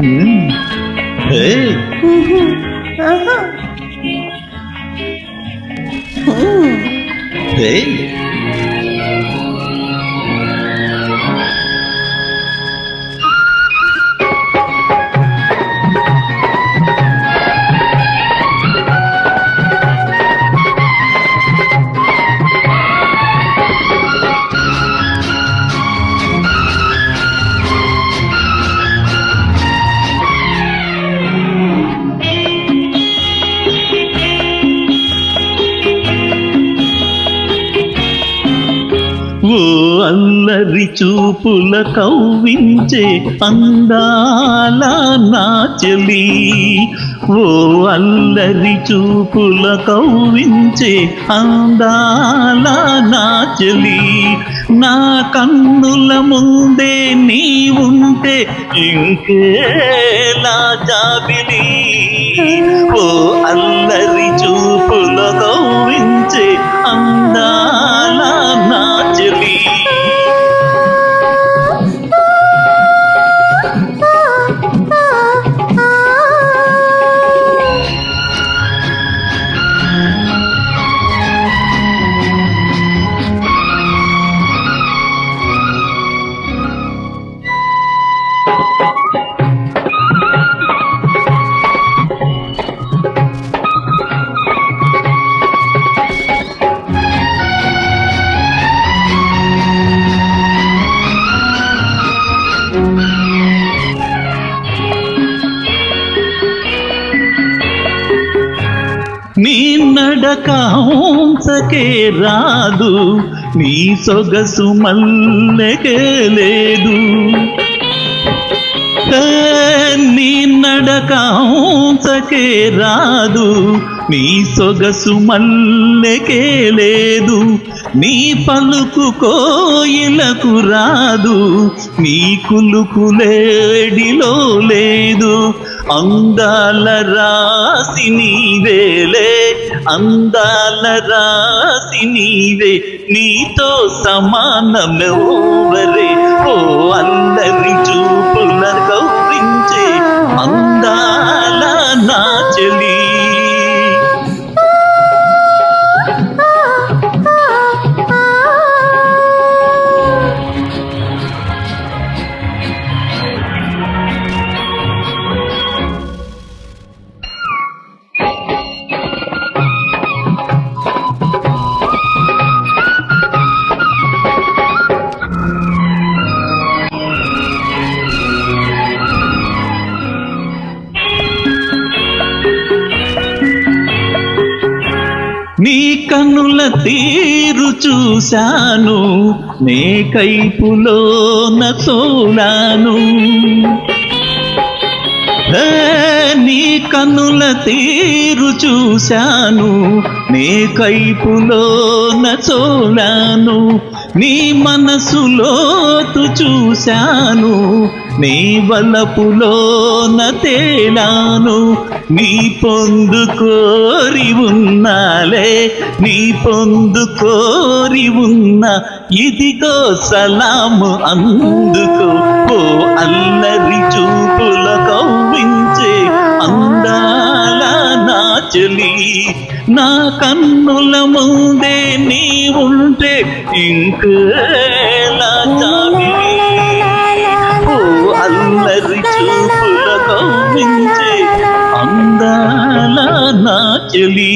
ఓ అల్లరి చూపుల కవ్వించే అందాల నా చెలి, ఓ అల్లరి చూపుల కవ్వించే అందాల నా చెలి, నా కన్నుల ముందే నీ ఉంటే ఇంకేలా జాబిలి. ఓ అల్లరి చూపుల కవ్వించే అందాల నా చెలి. నీ నడక హంసకే రాదు, నీ సొగసు మల్లెకే లేదు. నీ నడక హంసకే రాదు, నీ సొగసు మల్లెకే లేదు. నీ పలుకు కోయిలకు రాదు, నీ కులుకులేడిలో లేదు. అందాల రాసి నీవేలే, అందాల రాసి నీవే, నీతో సమానమెవ్వరే. ఓ అల్లరి చూపుల కవ్వించే అందాల నా చెలి. నీ కన్నుల తీరు చూశాను, నే కైపులోన తోలాను. నీ కన్నుల తీరు చూశాను, నే కైపులోన తోలాను. నీ మనసులోతు చూశాను, నీ వలపులోన తేలాను. నీ పొందు కోరి ఉన్నాలే, నీ పొందు కోరి ఉన్నా, ఇదిగో సలాము అందుకో. ఓ అల్లరి చూపుల కవ్వించే అందాల నా చెలి, నా కన్నుల ముందే నీ ఉంటే ఇంకేలా జాబిలి. ఓ అల్లరి చూపుల కవ్వించే అందాల నా చెలి.